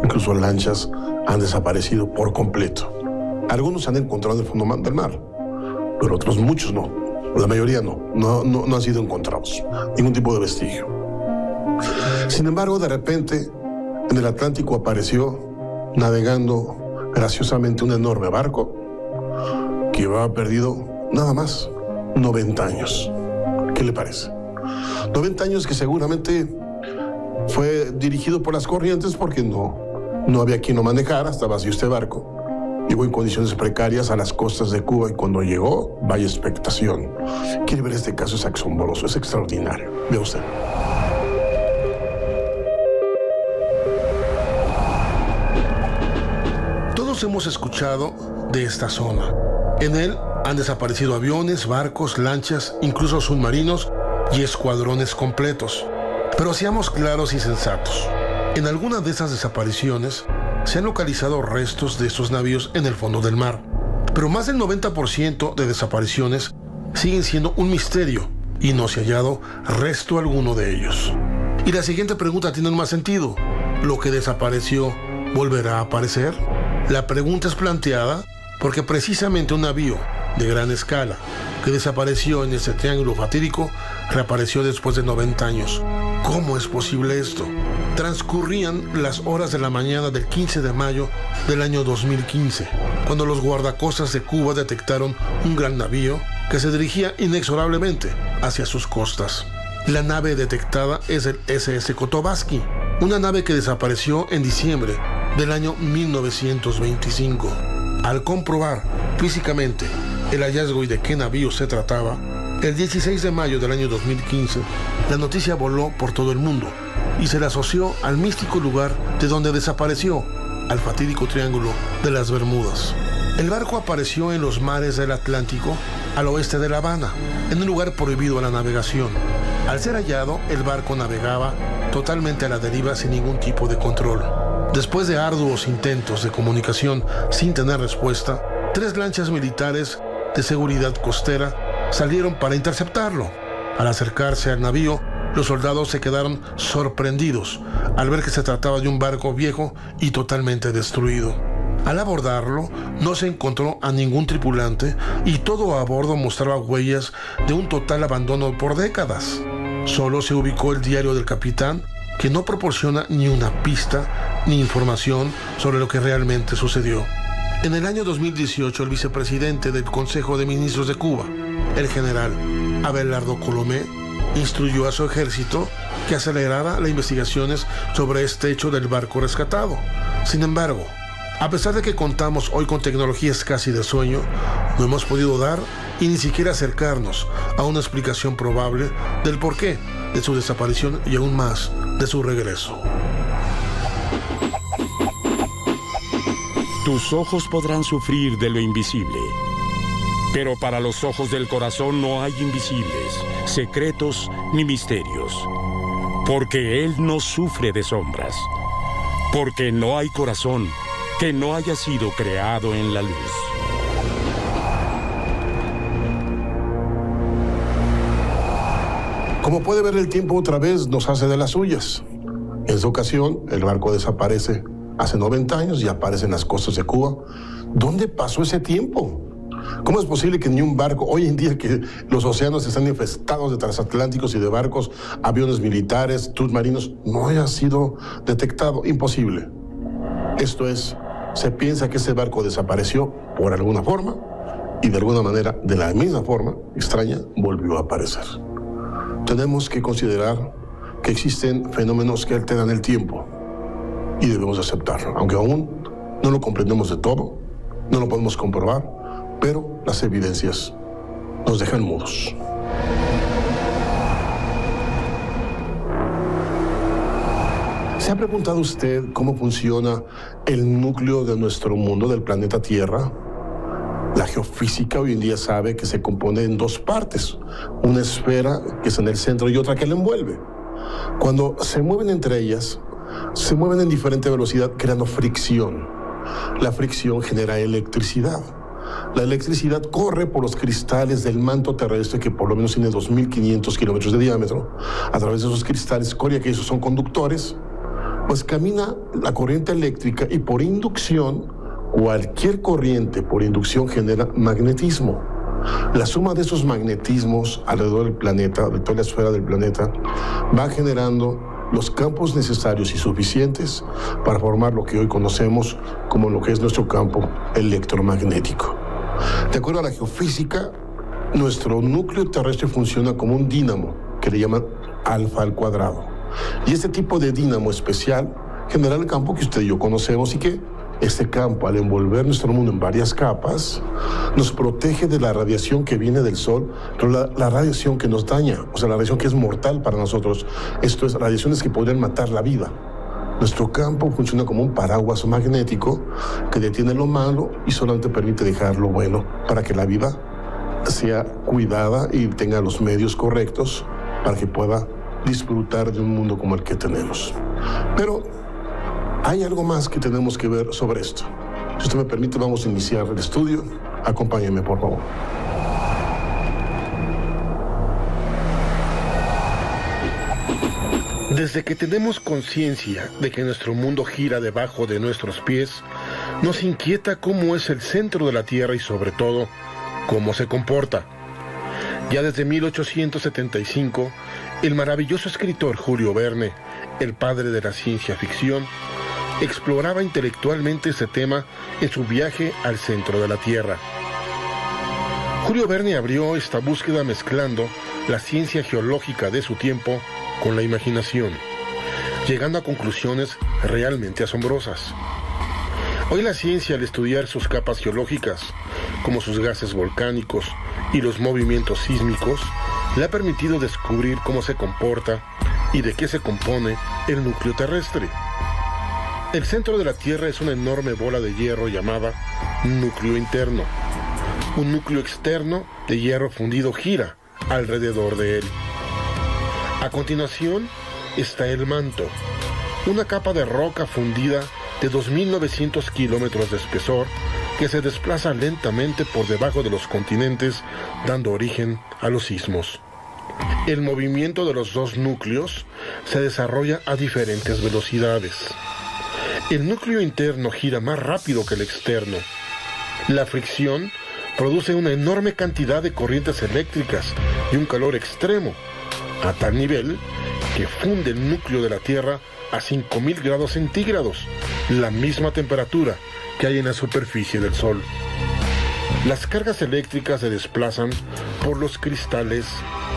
incluso lanchas han desaparecido por completo. Algunos se han encontrado en el fondo del mar, pero otros muchos no. La mayoría no han sido encontrados, ningún tipo de vestigio. Sin embargo, de repente, en el Atlántico apareció, navegando graciosamente, un enorme barco que llevaba perdido nada más 90 años. ¿Qué le parece? 90 años que seguramente fue dirigido por las corrientes porque no había quien lo manejara, estaba vacío este barco. Llegó en condiciones precarias a las costas de Cuba y cuando llegó, vaya expectación. Quiere ver este caso, es asombroso, es extraordinario. Vea usted. Todos hemos escuchado de esta zona. En él han desaparecido aviones, barcos, lanchas, incluso submarinos y escuadrones completos. Pero seamos claros y sensatos. En alguna de esas desapariciones se han localizado restos de estos navíos en el fondo del mar. Pero más del 90% de desapariciones siguen siendo un misterio y no se ha hallado resto alguno de ellos. Y la siguiente pregunta tiene más sentido. ¿Lo que desapareció volverá a aparecer? La pregunta es planteada porque precisamente un navío de gran escala que desapareció en ese triángulo fatídico reapareció después de 90 años. ¿Cómo es posible esto? Transcurrían las horas de la mañana del 15 de mayo del año 2015, cuando los guardacostas de Cuba detectaron un gran navío que se dirigía inexorablemente hacia sus costas. La nave detectada es el SS Cotobaski, una nave que desapareció en diciembre del año 1925. Al comprobar físicamente el hallazgo y de qué navío se trataba, el 16 de mayo del año 2015, la noticia voló por todo el mundo y se le asoció al místico lugar de donde desapareció, al fatídico Triángulo de las Bermudas. El barco apareció en los mares del Atlántico, al oeste de La Habana, en un lugar prohibido a la navegación. Al ser hallado, el barco navegaba totalmente a la deriva sin ningún tipo de control. Después de arduos intentos de comunicación sin tener respuesta, 3 lanchas militares de seguridad costera salieron para interceptarlo. Al acercarse al navío, los soldados se quedaron sorprendidos al ver que se trataba de un barco viejo y totalmente destruido. Al abordarlo, no se encontró a ningún tripulante y todo a bordo mostraba huellas de un total abandono por décadas. Solo se ubicó el diario del capitán, que no proporciona ni una pista ni información sobre lo que realmente sucedió. En el año 2018, el vicepresidente del Consejo de Ministros de Cuba, el general Abelardo Colomé, instruyó a su ejército que acelerara las investigaciones sobre este hecho del barco rescatado. Sin embargo, a pesar de que contamos hoy con tecnologías casi de sueño, no hemos podido dar y ni siquiera acercarnos a una explicación probable del porqué de su desaparición y aún más de su regreso. Tus ojos podrán sufrir de lo invisible, pero para los ojos del corazón no hay invisibles, secretos ni misterios, porque Él no sufre de sombras, porque no hay corazón que no haya sido creado en la luz. Como puede ver, el tiempo otra vez nos hace de las suyas. En esta ocasión, el barco desaparece hace 90 años y aparece en las costas de Cuba. ¿Dónde pasó ese tiempo? ¿Cómo es posible que ni un barco, hoy en día que los océanos están infestados de transatlánticos y de barcos, aviones militares, submarinos, no haya sido detectado? Imposible. Esto es, se piensa que ese barco desapareció por alguna forma y de alguna manera, de la misma forma extraña, volvió a aparecer. Tenemos que considerar que existen fenómenos que alteran el tiempo y debemos aceptarlo, aunque aún no lo comprendemos de todo, no lo podemos comprobar, pero las evidencias nos dejan mudos. ¿Se ha preguntado usted cómo funciona el núcleo de nuestro mundo, del planeta Tierra? La geofísica hoy en día sabe que se compone en dos partes, una esfera que es en el centro y otra que la envuelve. Cuando se mueven entre ellas, se mueven en diferente velocidad creando fricción. La fricción genera electricidad. La electricidad corre por los cristales del manto terrestre, que por lo menos tiene 2.500 kilómetros de diámetro. A través de esos cristales, que esos son conductores, pues camina la corriente eléctrica y por inducción, cualquier corriente por inducción genera magnetismo. La suma de esos magnetismos alrededor del planeta, de toda la esfera del planeta, va generando los campos necesarios y suficientes para formar lo que hoy conocemos como lo que es nuestro campo electromagnético. De acuerdo a la geofísica, nuestro núcleo terrestre funciona como un dínamo que le llaman alfa al cuadrado. Y este tipo de dínamo especial genera el campo que usted y yo conocemos y que este campo, al envolver nuestro mundo en varias capas, nos protege de la radiación que viene del Sol, pero la radiación que nos daña, o sea, la radiación que es mortal para nosotros. Esto es radiaciones que podrían matar la vida. Nuestro campo funciona como un paraguas magnético que detiene lo malo y solamente permite dejar lo bueno para que la vida sea cuidada y tenga los medios correctos para que pueda disfrutar de un mundo como el que tenemos. Pero hay algo más que tenemos que ver sobre esto. Si usted me permite, vamos a iniciar el estudio. Acompáñeme, por favor. Desde que tenemos conciencia de que nuestro mundo gira debajo de nuestros pies, nos inquieta cómo es el centro de la Tierra y sobre todo, cómo se comporta. Ya desde 1875, el maravilloso escritor Julio Verne, el padre de la ciencia ficción, exploraba intelectualmente ese tema en su viaje al centro de la Tierra. Julio Verne abrió esta búsqueda mezclando la ciencia geológica de su tiempo con la imaginación, llegando a conclusiones realmente asombrosas. Hoy la ciencia, al estudiar sus capas geológicas, como sus gases volcánicos y los movimientos sísmicos, le ha permitido descubrir cómo se comporta y de qué se compone el núcleo terrestre. El centro de la Tierra es una enorme bola de hierro llamada núcleo interno. Un núcleo externo de hierro fundido gira alrededor de él. A continuación está el manto, una capa de roca fundida de 2.900 kilómetros de espesor que se desplaza lentamente por debajo de los continentes, dando origen a los sismos. El movimiento de los dos núcleos se desarrolla a diferentes velocidades. El núcleo interno gira más rápido que el externo. La fricción produce una enorme cantidad de corrientes eléctricas y un calor extremo, a tal nivel que funde el núcleo de la Tierra a 5.000 grados centígrados, la misma temperatura que hay en la superficie del Sol. Las cargas eléctricas se desplazan por los cristales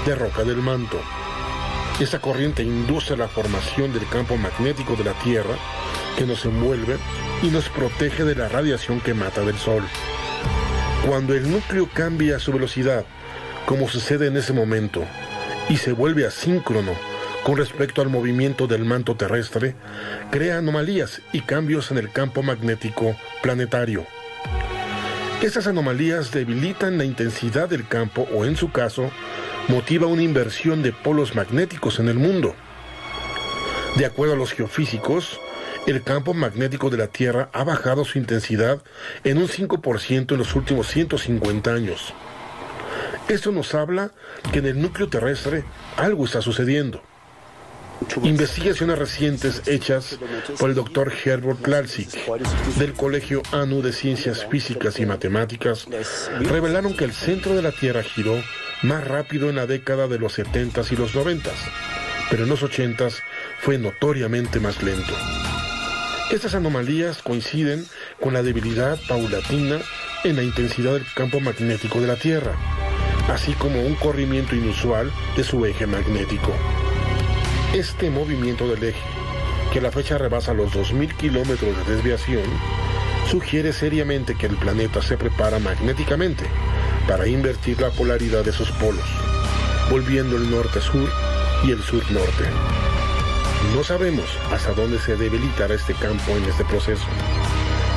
de roca del manto. Esa corriente induce la formación del campo magnético de la Tierra, que nos envuelve y nos protege de la radiación que mata del Sol. Cuando el núcleo cambia su velocidad, como sucede en ese momento, y se vuelve asíncrono con respecto al movimiento del manto terrestre, crea anomalías y cambios en el campo magnético planetario. Estas anomalías debilitan la intensidad del campo o, en su caso, motiva una inversión de polos magnéticos en el mundo. De acuerdo a los geofísicos, el campo magnético de la Tierra ha bajado su intensidad en un 5% en los últimos 150 años. Esto nos habla que en el núcleo terrestre algo está sucediendo. Investigaciones recientes hechas por el Dr. Herbert Larsick del Colegio ANU de Ciencias Físicas y Matemáticas revelaron que el centro de la Tierra giró más rápido en la década de los 70s y los 90s, pero en los 80s fue notoriamente más lento. Estas anomalías coinciden con la debilidad paulatina en la intensidad del campo magnético de la Tierra, así como un corrimiento inusual de su eje magnético. Este movimiento del eje, que a la fecha rebasa los 2.000 kilómetros de desviación, sugiere seriamente que el planeta se prepara magnéticamente para invertir la polaridad de sus polos, volviendo el norte-sur y el sur-norte. No sabemos hasta dónde se debilitará este campo en este proceso.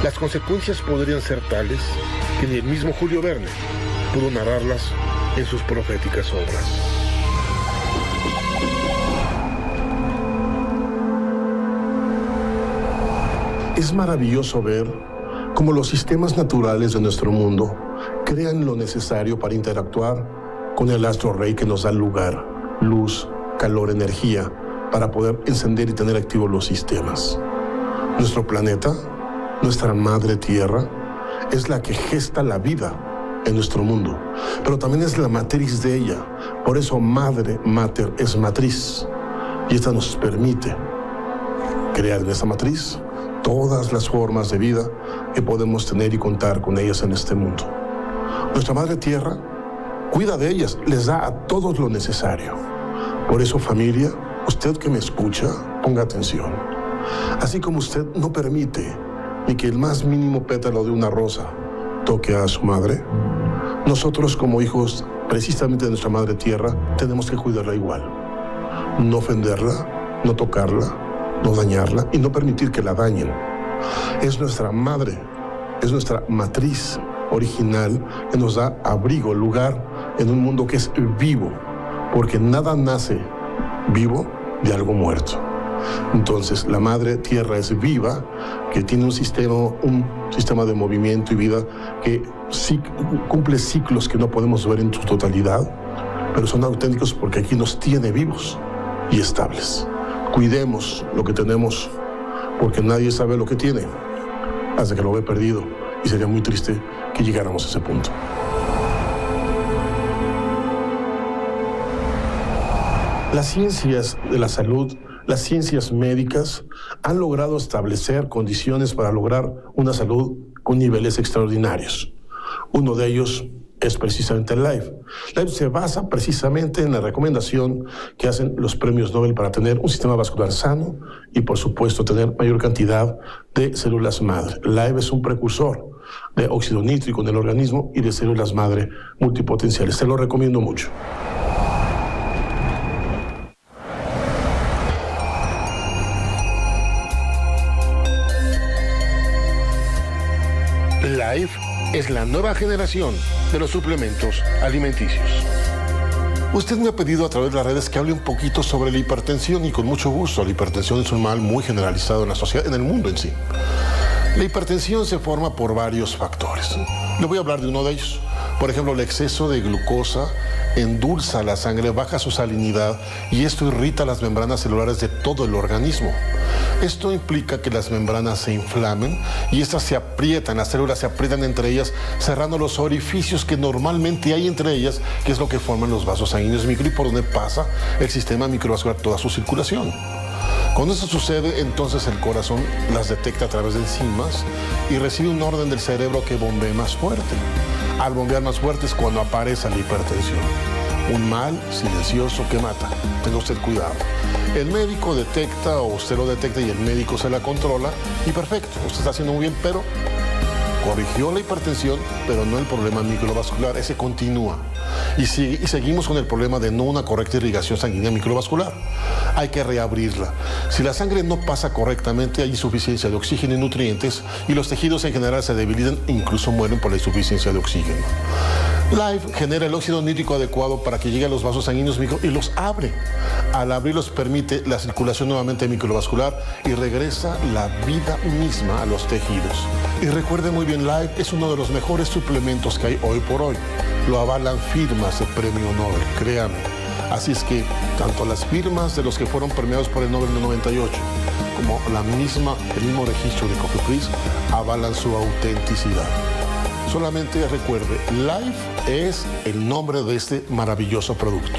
Las consecuencias podrían ser tales que ni el mismo Julio Verne pudo narrarlas en sus proféticas obras. Es maravilloso ver cómo los sistemas naturales de nuestro mundo crean lo necesario para interactuar con el astro rey que nos da lugar, luz, calor, energía, para poder encender y tener activos los sistemas. Nuestro planeta, nuestra madre tierra, es la que gesta la vida en nuestro mundo, pero también es la matriz de ella. Por eso madre, mater, es matriz. Y esta nos permite crear en esta matriz todas las formas de vida que podemos tener y contar con ellas en este mundo. Nuestra madre tierra cuida de ellas, les da a todos lo necesario. Por eso, familia, usted que me escucha, ponga atención. Así como usted no permite ni que el más mínimo pétalo de una rosa toque a su madre, nosotros como hijos precisamente de nuestra madre tierra tenemos que cuidarla igual. No ofenderla, no tocarla, no dañarla y no permitir que la dañen. Es nuestra madre, es nuestra matriz original que nos da abrigo, lugar en un mundo que es vivo, porque nada nace vivo de algo muerto. Entonces la madre tierra es viva, que tiene un sistema de movimiento y vida que sí cumple ciclos que no podemos ver en su totalidad, pero son auténticos porque aquí nos tiene vivos y estables. Cuidemos lo que tenemos, porque nadie sabe lo que tiene hasta que lo ve perdido, y sería muy triste que llegáramos a ese punto. Las ciencias de la salud, las ciencias médicas, han logrado establecer condiciones para lograr una salud con niveles extraordinarios. Uno de ellos es precisamente el LIFE. LIFE se basa precisamente en la recomendación que hacen los premios Nobel para tener un sistema vascular sano y, por supuesto, tener mayor cantidad de células madre. LIFE es un precursor de óxido nítrico en el organismo y de células madre multipotenciales. Se lo recomiendo mucho. LIFE es la nueva generación de los suplementos alimenticios. Usted me ha pedido a través de las redes que hable un poquito sobre la hipertensión y con mucho gusto. La hipertensión es un mal muy generalizado en la sociedad, en el mundo en sí. La hipertensión se forma por varios factores. Le voy a hablar de uno de ellos. Por ejemplo, el exceso de glucosa endulza la sangre, baja su salinidad y esto irrita las membranas celulares de todo el organismo. Esto implica que las membranas se inflamen y estas se aprietan, las células se aprietan entre ellas, cerrando los orificios que normalmente hay entre ellas, que es lo que forman los vasos sanguíneos micro y por donde pasa el sistema microvascular toda su circulación. Cuando eso sucede, entonces el corazón las detecta a través de enzimas y recibe un orden del cerebro que bombee más fuerte. Al bombear más fuerte es cuando aparece la hipertensión. Un mal silencioso que mata. Tenga usted cuidado. El médico detecta o usted lo detecta y el médico se la controla y perfecto, usted está haciendo muy bien, pero corrigió la hipertensión, pero no el problema microvascular, ese continúa. Y seguimos con el problema de no una correcta irrigación sanguínea microvascular. Hay que reabrirla. Si la sangre no pasa correctamente, hay insuficiencia de oxígeno y nutrientes y los tejidos en general se debilitan e incluso mueren por la insuficiencia de oxígeno. LIFE genera el óxido nítrico adecuado para que llegue a los vasos sanguíneos micro y los abre. Al abrirlos permite la circulación nuevamente microvascular y regresa la vida misma a los tejidos. Y recuerde muy bien, LIFE es uno de los mejores suplementos que hay hoy por hoy. Lo avalan firmas de premio Nobel, créame. Así es que tanto las firmas de los que fueron premiados por el Nobel de 98 como el mismo registro de COFEPRIS avalan su autenticidad. Solamente recuerde, LIFE es el nombre de este maravilloso producto.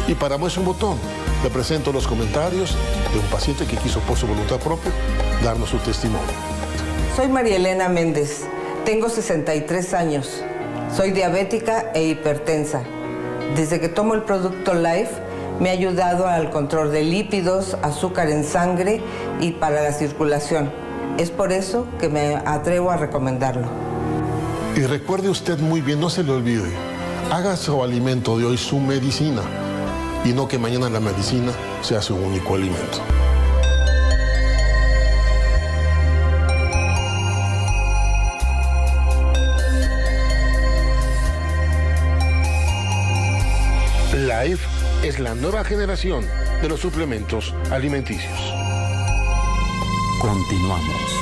Y para muestra un botón, le presento los comentarios de un paciente que quiso por su voluntad propia darnos su testimonio. Soy María Elena Méndez, tengo 63 años, soy diabética e hipertensa. Desde que tomo el producto LIFE me ha ayudado al control de lípidos, azúcar en sangre y para la circulación. Es por eso que me atrevo a recomendarlo. Y recuerde usted muy bien, no se le olvide, haga su alimento de hoy su medicina y no que mañana la medicina sea su único alimento. LIFE es la nueva generación de los suplementos alimenticios. Continuamos.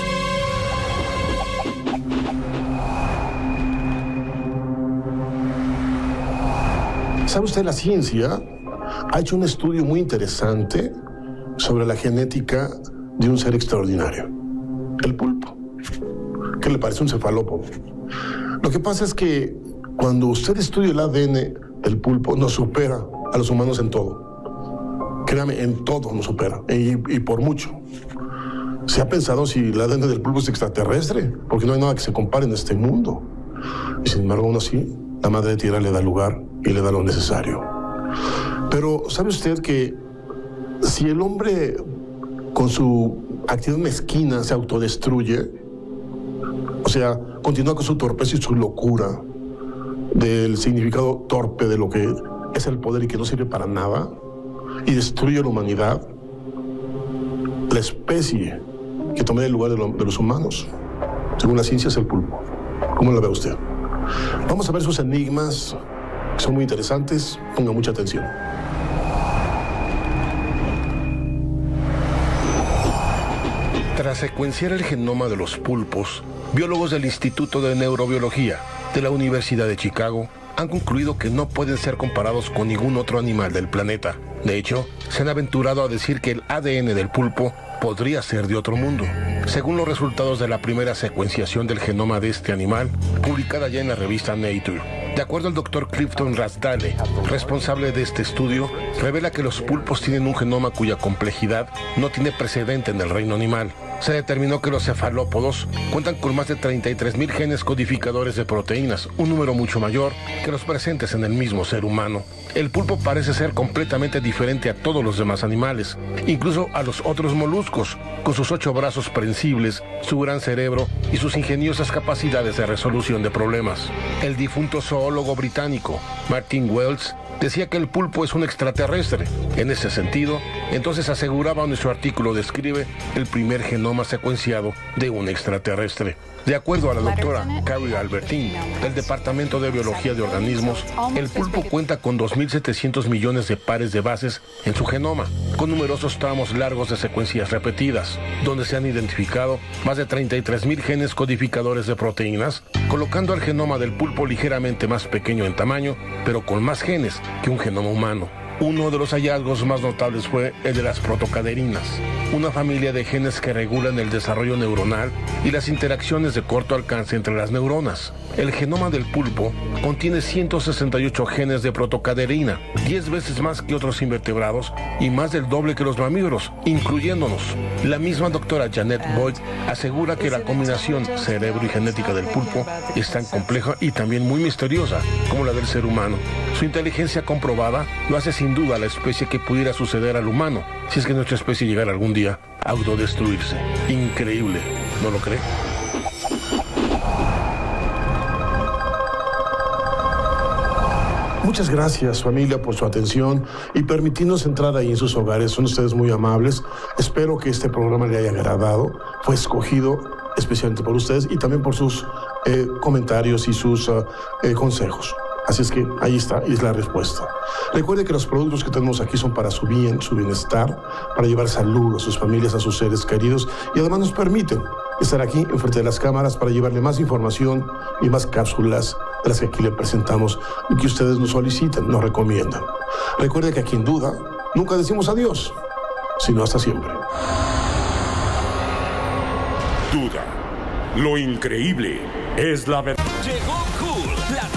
¿Sabe usted? La ciencia ha hecho un estudio muy interesante sobre la genética de un ser extraordinario, el pulpo. ¿Qué le parece? Un cefalópodo. Lo que pasa es que cuando usted estudia el ADN del pulpo, nos supera a los humanos en todo. Créame, en todo nos supera, y por mucho. ¿Se ha pensado si el ADN del pulpo es extraterrestre? Porque no hay nada que se compare en este mundo. Y sin embargo, aún así, la madre tierra le da lugar y le da lo necesario. Pero ¿sabe usted que si el hombre con su actividad mezquina se autodestruye, o sea, continúa con su torpeza y su locura del significado torpe de lo que es el poder y que no sirve para nada, y destruye a la humanidad, la especie que tome el lugar de los humanos, según la ciencia, es el pulpo? ¿Cómo la ve usted? Vamos a ver sus enigmas, que son muy interesantes. Ponga mucha atención. Tras secuenciar el genoma de los pulpos, biólogos del Instituto de Neurobiología de la Universidad de Chicago han concluido que no pueden ser comparados con ningún otro animal del planeta. De hecho, se han aventurado a decir que el ADN del pulpo podría ser de otro mundo. Según los resultados de la primera secuenciación del genoma de este animal, publicada ya en la revista Nature. De acuerdo al Dr. Clifton Razdale, responsable de este estudio, revela que los pulpos tienen un genoma cuya complejidad no tiene precedente en el reino animal. Se determinó que los cefalópodos cuentan con más de 33,000 genes codificadores de proteínas, un número mucho mayor que los presentes en el mismo ser humano. El pulpo parece ser completamente diferente a todos los demás animales, incluso a los otros moluscos, con sus 8 brazos prensibles, su gran cerebro y sus ingeniosas capacidades de resolución de problemas. El difunto zoólogo británico Martin Wells decía que el pulpo es un extraterrestre. En ese sentido, entonces aseguraba nuestro artículo describe el primer genoma secuenciado de un extraterrestre. De acuerdo a la doctora Carrie Albertine, del Departamento de Biología de Organismos, el pulpo cuenta con 2.700 millones de pares de bases en su genoma, con numerosos tramos largos de secuencias repetidas, donde se han identificado más de 33,000 genes codificadores de proteínas, colocando al genoma del pulpo ligeramente más pequeño en tamaño, pero con más genes que un genoma humano. Uno de los hallazgos más notables fue el de las protocaderinas, una familia de genes que regulan el desarrollo neuronal y las interacciones de corto alcance entre las neuronas. El genoma del pulpo contiene 168 genes de protocaderina, 10 veces más que otros invertebrados y más del doble que los mamíferos, incluyéndonos. La misma doctora Janet Boyd asegura que la combinación cerebro y genética del pulpo es tan compleja y también muy misteriosa como la del ser humano. Su inteligencia comprobada lo hace sin duda la especie que pudiera suceder al humano, si es que nuestra especie llegara algún día a autodestruirse. Increíble, ¿no lo cree? Muchas gracias, familia, por su atención y permitirnos entrar ahí en sus hogares. Son ustedes muy amables. Espero que este programa le haya agradado. Fue escogido especialmente por ustedes y también por sus comentarios y sus consejos. Así es que ahí está, y es la respuesta. Recuerde que los productos que tenemos aquí son para su bien, su bienestar, para llevar salud a sus familias, a sus seres queridos, y además nos permiten estar aquí enfrente de las cámaras para llevarle más información y más cápsulas de las que aquí le presentamos y que ustedes nos solicitan, nos recomiendan. Recuerde que aquí en Duda nunca decimos adiós, sino hasta siempre. Duda. Lo increíble es la verdad. Llegó Cool, la